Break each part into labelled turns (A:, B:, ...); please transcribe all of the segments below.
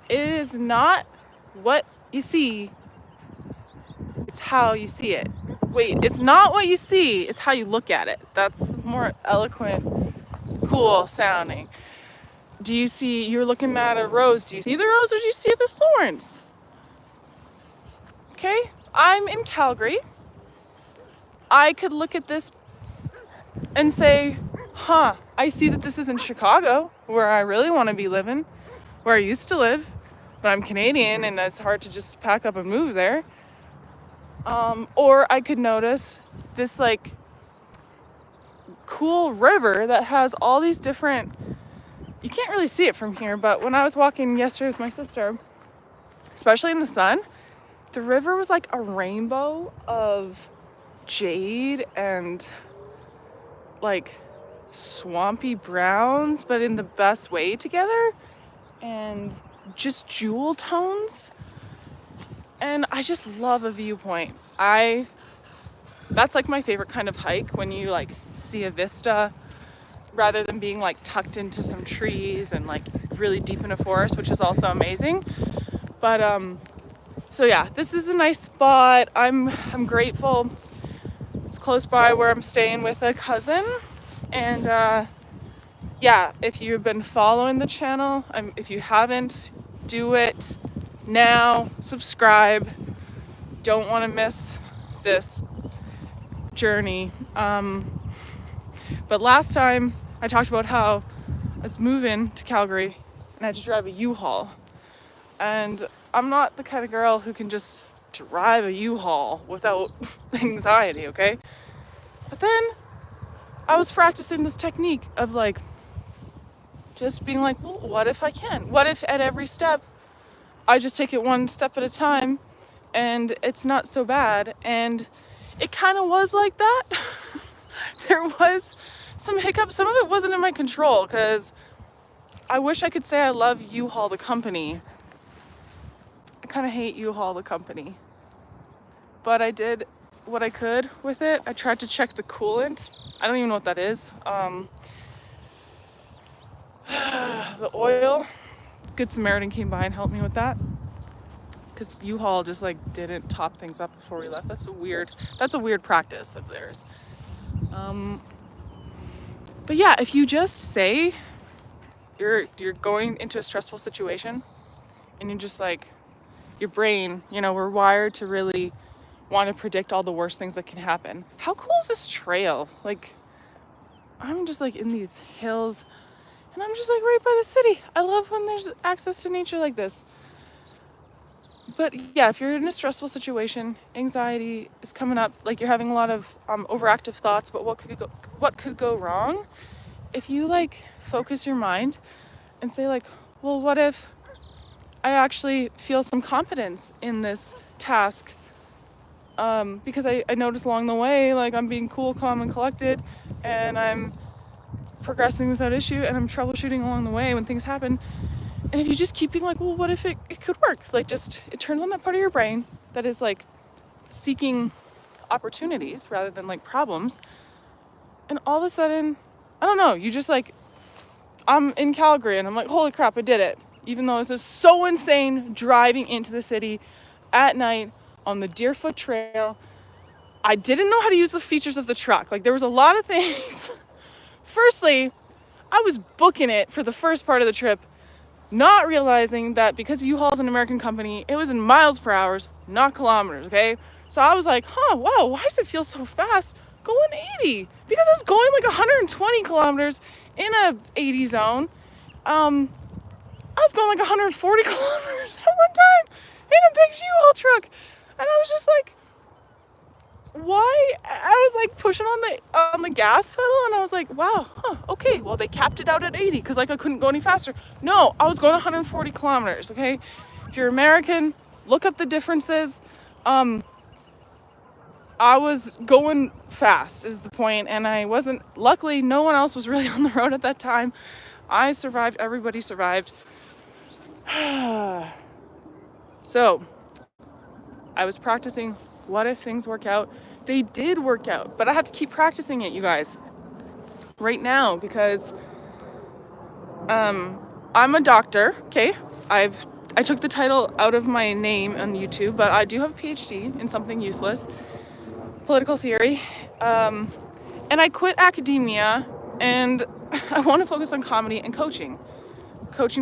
A: It is not what you see, it's how you see it. Wait, it's not what you see, it's how you look at it. That's more eloquent, cool sounding. You're looking at a rose, do you see the rose or do you see the thorns? Okay, I'm in Calgary. I could look at this and say, I see that this isn't Chicago, where I really want to be living, where I used to live, but I'm Canadian and it's hard to just pack up and move there. Or I could notice this like cool river that has all these different, you can't really see it from here, but when I was walking yesterday with my sister, especially in the sun, the river was like a rainbow of jade and like swampy browns, but in the best way together, and just jewel tones. And I just love a viewpoint. That's like my favorite kind of hike, when you like see a vista rather than being like tucked into some trees and like really deep in a forest, which is also amazing. But so yeah, this is a nice spot. I'm grateful. It's close by where I'm staying with a cousin. And yeah, if you've been following the channel, if you haven't, do it now. Subscribe. Don't want to miss this journey. But last time I talked about how I was moving to Calgary and I had to drive a U-Haul. And I'm not the kind of girl who can just drive a U-Haul without anxiety, okay? But then I was practicing this technique of like just being like, well, what if I can? What if at every step I just take it one step at a time and it's not so bad? And it kind of was like that. There was some hiccups. Some of it wasn't in my control because I wish I could say I love U-Haul the company. I kind of hate U-Haul the company. But I did what I could with it. I tried to check the coolant. I don't even know what that is. The oil. Good Samaritan came by and helped me with that. Because U-Haul just like didn't top things up before we left. That's a weird practice of theirs. But yeah, if you just say you're going into a stressful situation and you just like, your brain, we're wired to really want to predict all the worst things that can happen. How cool is this trail? Like, I'm just like in these hills and I'm just like right by the city. I love when there's access to nature like this. But yeah, if you're in a stressful situation, anxiety is coming up, like you're having a lot of overactive thoughts, but what could go wrong? If you like focus your mind and say like, well, what if I actually feel some confidence in this task? Because I noticed along the way, like I'm being cool, calm, and collected, and I'm progressing without issue, and I'm troubleshooting along the way when things happen. And if you just keep being like, well, what if it could work? Like it turns on that part of your brain that is like seeking opportunities rather than like problems. And all of a sudden, I don't know, you just like, I'm in Calgary and I'm like, holy crap, I did it. Even though this is so insane, driving into the city at night on the Deerfoot Trail. I didn't know how to use the features of the truck. Like there was a lot of things. Firstly, I was booking it for the first part of the trip, not realizing that because U-Haul is an American company, it was in miles per hour, not kilometers, okay? So I was like, wow, why does it feel so fast going 80? Because I was going like 120 kilometers in a 80 zone. I was going like 140 kilometers at one time in a big U-Haul truck. And I was just like, why? I was like pushing on the gas pedal and I was like, wow, okay, well they capped it out at 80 because like I couldn't go any faster. No, I was going 140 kilometers, okay? If you're American, look up the differences. I was going fast is the point, and I wasn't, luckily no one else was really on the road at that time. I survived, everybody survived. So I was practicing, what if things work out? They did work out, but I have to keep practicing it, you guys, right now, because I'm a doctor, okay? I've I took the title out of my name on YouTube, but I do have a PhD in something useless, political theory. And I quit academia, and I want to focus on comedy and coaching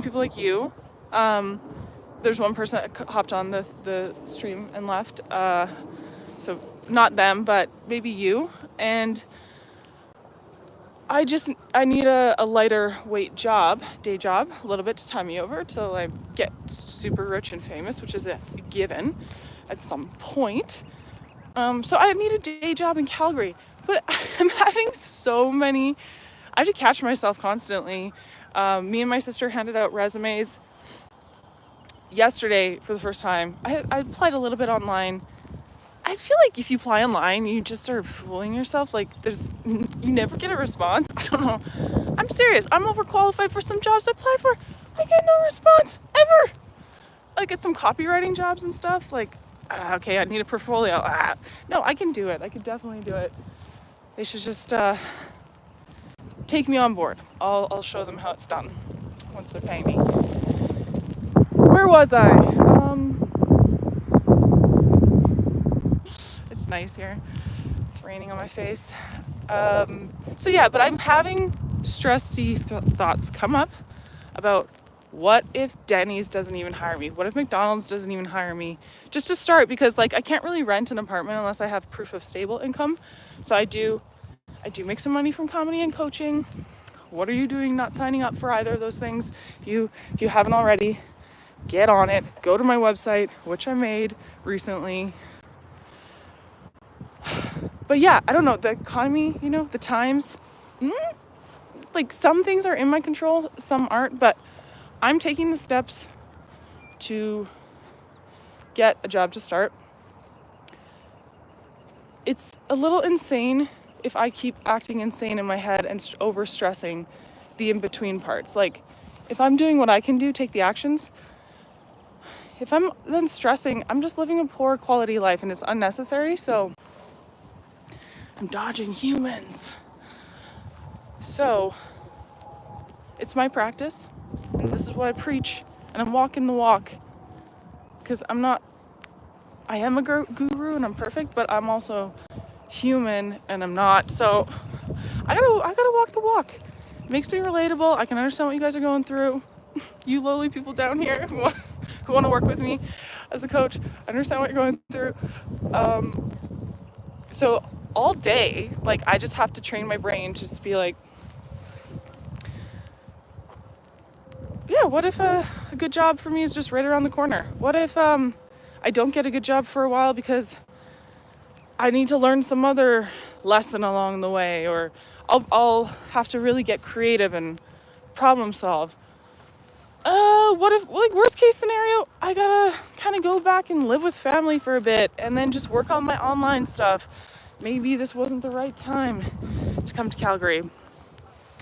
A: people like you. There's one person that hopped on the stream and left, so not them, but maybe you. And I need a lighter weight job, day job, a little bit to tie me over till I get super rich and famous, which is a given at some point. So I need a day job in Calgary, but I'm having so many, I have to catch myself constantly. Me and my sister handed out resumes yesterday for the first time. I applied a little bit online. I feel like if you apply online, you just start fooling yourself. Like you never get a response. I don't know. I'm serious. I'm overqualified for some jobs I apply for. I get no response ever. I get some copywriting jobs and stuff. Like, okay, I need a portfolio. No, I can do it. I can definitely do it. They should just take me on board. I'll show them how it's done once they're paying me. Where was I? It's nice here. It's raining on my face. So yeah, but I'm having stressy thoughts come up about what if Denny's doesn't even hire me? What if McDonald's doesn't even hire me? Just to start, because like I can't really rent an apartment unless I have proof of stable income. So I do make some money from comedy and coaching. What are you doing not signing up for either of those things? If you haven't already, get on it. Go to my website, which I made recently. But yeah, I don't know, the economy, the times, like some things are in my control, some aren't, but I'm taking the steps to get a job to start. It's a little insane if I keep acting insane in my head and over-stressing the in-between parts. Like, if I'm doing what I can do, take the actions. If I'm then stressing, I'm just living a poor quality life and it's unnecessary, so I'm dodging humans. So, it's my practice, and this is what I preach, and I'm walking the walk. Because I am a guru and I'm perfect, but I'm also human and I'm not. So I gotta walk the walk. It makes me relatable. I can understand what you guys are going through. You lowly people down here who want to work with me as a coach, I understand what you're going through. So all day, like I just have to train my brain to just be like, yeah, what if a good job for me is just right around the corner? What if I don't get a good job for a while because I need to learn some other lesson along the way, or I'll have to really get creative and problem solve. What if, like, worst case scenario, I gotta kind of go back and live with family for a bit and then just work on my online stuff. Maybe this wasn't the right time to come to Calgary.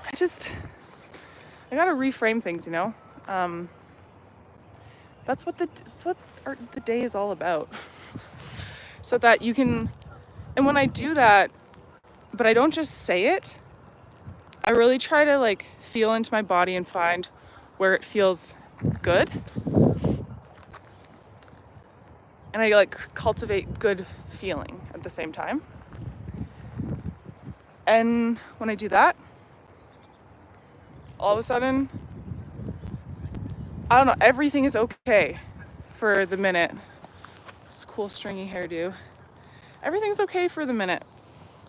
A: I gotta reframe things, That's what the day is all about. So that you can, and when I do that, but I don't just say it, I really try to like feel into my body and find where it feels good. And I like cultivate good feeling at the same time. And when I do that, all of a sudden, I don't know, everything is okay for the minute. This cool stringy hairdo. Everything's okay for the minute.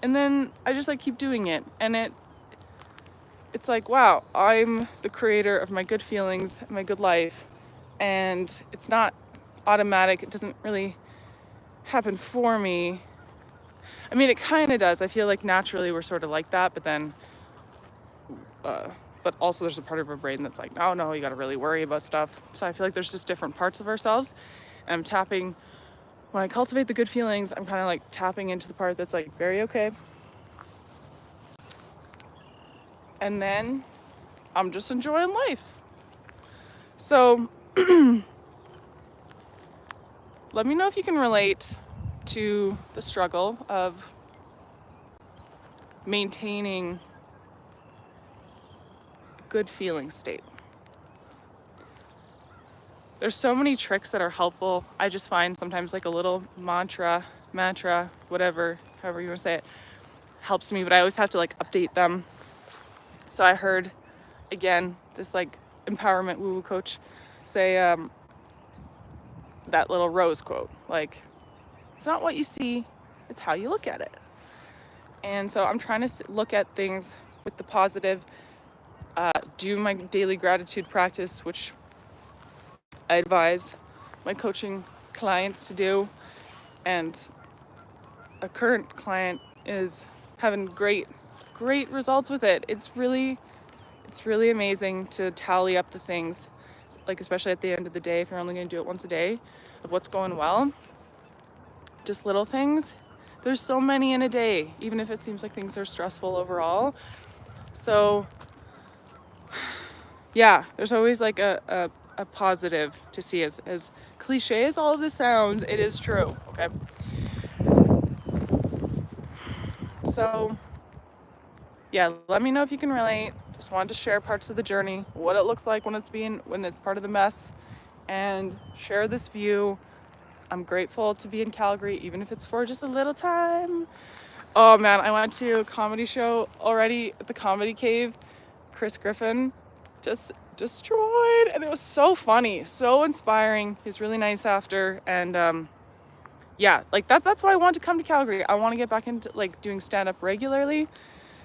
A: And then I just like keep doing it. And it's like, wow, I'm the creator of my good feelings, my good life. And it's not automatic. It doesn't really happen for me. I mean, it kind of does. I feel like naturally we're sort of like that, but then, but also there's a part of our brain that's like, oh no, you got to really worry about stuff. So I feel like there's just different parts of ourselves. And I'm tapping, when I cultivate the good feelings, I'm kind of like tapping into the part that's like very okay. And then I'm just enjoying life. So let me know if you can relate to the struggle of maintaining a good feeling state. there's so many tricks that are helpful. I just find sometimes like a little mantra, whatever, however you want to say it, helps me, but I always have to like update them. So I heard, again, this like empowerment woo-woo coach say that little Rose quote, like, it's not what you see, it's how you look at it. And so I'm trying to look at things with the positive, do my daily gratitude practice, which I advise my coaching clients to do. And a current client is having great results with it. It's really amazing to tally up the things, like especially at the end of the day, if you're only going to do it once a day, of what's going well. Just little things. There's so many in a day, even if it seems like things are stressful overall. So yeah, there's always like a positive to see. As cliche as all of this sounds, it is true. Okay. So yeah, let me know if you can relate. Just wanted to share parts of the journey, what it looks like when it's part of the mess, and share this view. I'm grateful to be in Calgary, even if it's for just a little time. Oh man, I went to a comedy show already at the Comedy Cave. Chris Griffin just destroyed, and it was so funny, so inspiring. He's really nice after, and yeah, like that's why I want to come to Calgary. I want to get back into like doing stand-up regularly.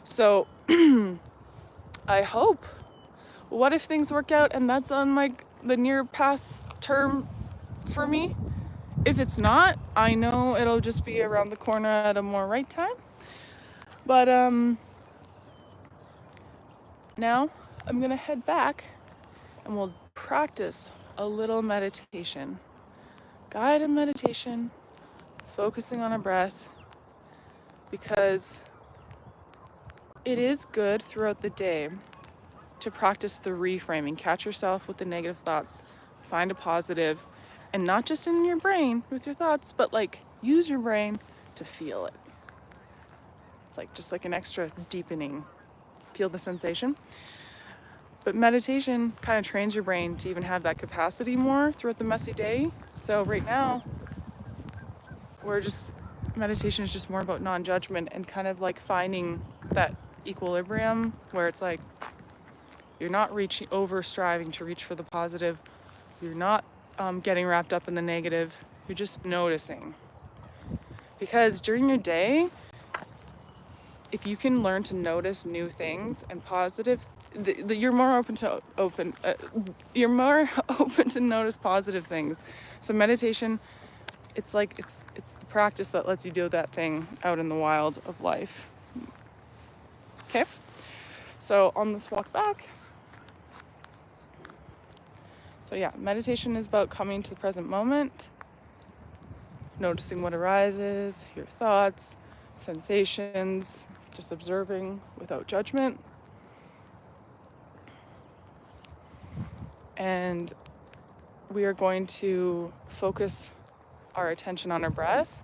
A: So I hope. What if things work out and that's on like the near path term for me? If it's not, I know it'll just be around the corner at a more right time. But now I'm gonna head back and we'll practice a little meditation. Guided meditation, focusing on our breath, because it is good throughout the day to practice the reframing. Catch yourself with the negative thoughts, find a positive, and not just in your brain with your thoughts, but like use your brain to feel it. It's like just like an extra deepening. Feel the sensation. But meditation kind of trains your brain to even have that capacity more throughout the messy day. So right now, meditation is just more about non-judgment and kind of like finding that equilibrium where it's like you're not striving to reach for the positive. You're not getting wrapped up in the negative. You're just noticing. Because during your day, if you can learn to notice new things and positive, you're more open to notice positive things. So meditation, it's like it's the practice that lets you do that thing out in the wild of life. Okay? So on this walk back, so yeah, meditation is about coming to the present moment, noticing what arises, your thoughts, sensations, just observing without judgment. And we are going to focus our attention on our breath.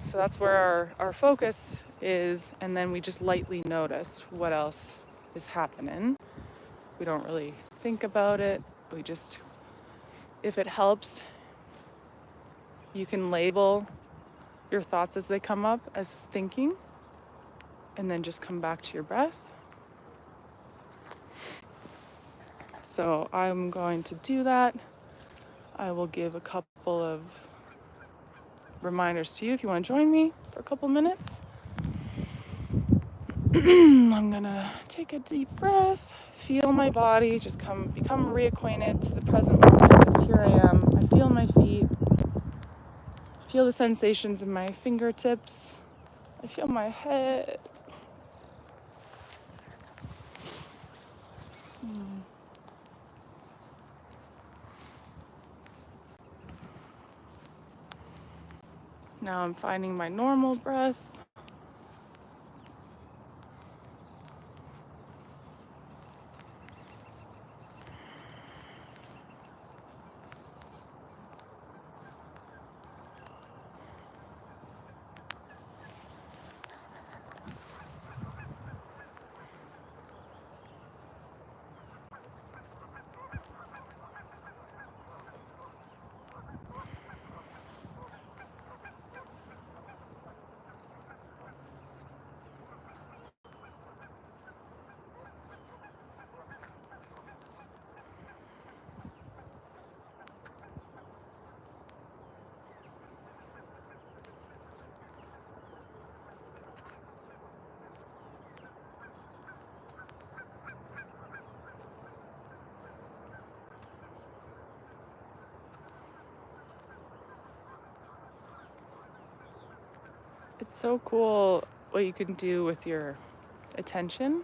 A: So that's where our focus is, and then we just lightly notice what else is happening. We don't really think about it. We just, if it helps, you can label your thoughts as they come up as thinking, and then just come back to your breath. So I'm going to do that. I will give a couple of reminders to you if you want to join me for a couple minutes. I'm gonna take a deep breath, feel my body, just become reacquainted to the present moment, because here I am. I feel my feet, feel the sensations in my fingertips, I feel my head. Now I'm finding my normal breath. It's so cool what you can do with your attention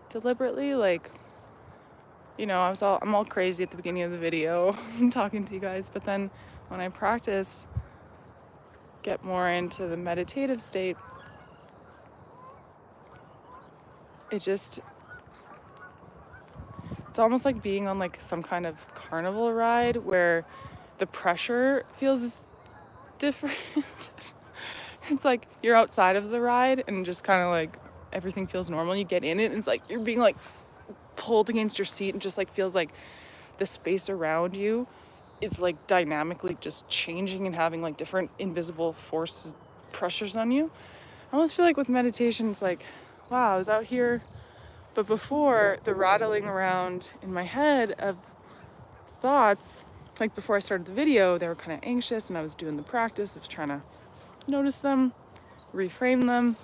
A: deliberately. Like, you know, I'm all crazy at the beginning of the video talking to you guys, but then when I practice, get more into the meditative state, it's almost like being on like some kind of carnival ride where the pressure feels different. It's like you're outside of the ride and just kind of like everything feels normal. You get in it and it's like you're being like pulled against your seat and just like feels like the space around you is like dynamically just changing and having like different invisible force pressures on you. I almost feel like with meditation, it's like, wow, I was out here, but before the rattling around in my head of thoughts, like before I started the video, they were kind of anxious and I was doing the practice of trying to notice them, reframe them,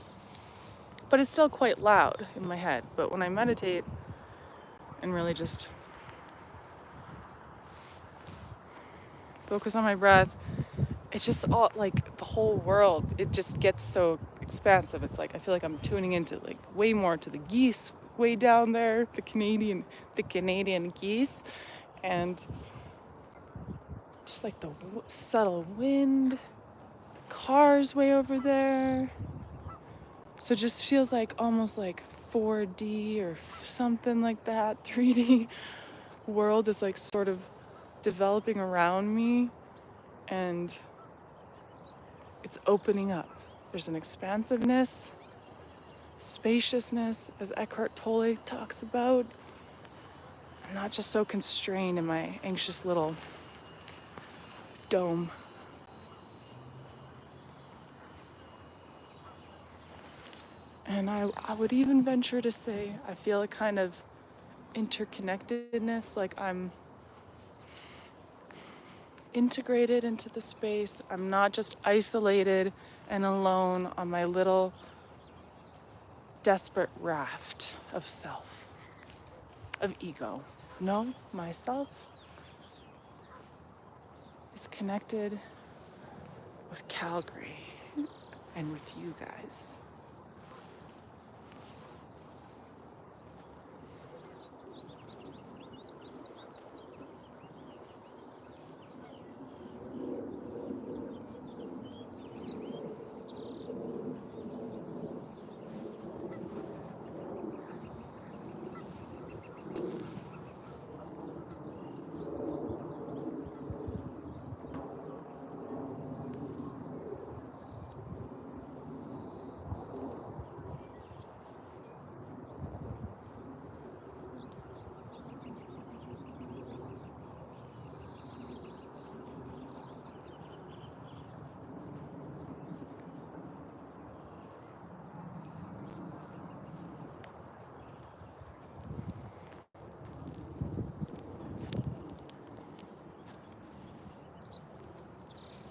A: but it's still quite loud in my head. But when I meditate and really just focus on my breath, it's just all like the whole world, it just gets so expansive. It's like I feel like I'm tuning into like way more to the geese way down there, the Canadian geese, and just like the subtle wind, the cars way over there. So it just feels like almost like 4D or something like that. 3D world is like sort of developing around me and it's opening up. There's an expansiveness, spaciousness, as Eckhart Tolle talks about. I'm not just so constrained in my anxious little dome. And I would even venture to say I feel a kind of interconnectedness, like I'm integrated into the space. I'm not just isolated and alone on my little desperate raft of self, of ego. No, myself is connected with Calgary and with you guys.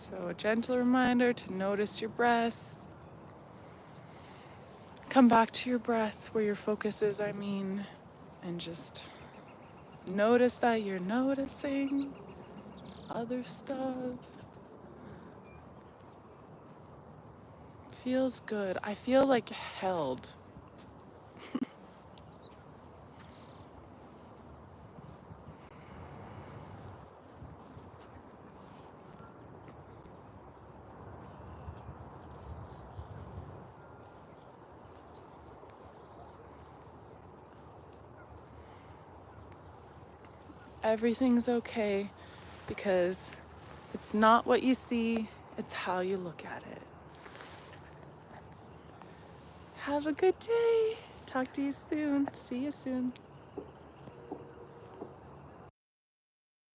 A: So a gentle reminder to notice your breath. Come back to your breath where your focus is, and just notice that you're noticing other stuff. Feels good. I feel like held. Everything's okay because it's not what you see, it's how you look at it. Have a good day. Talk to you soon. See you soon.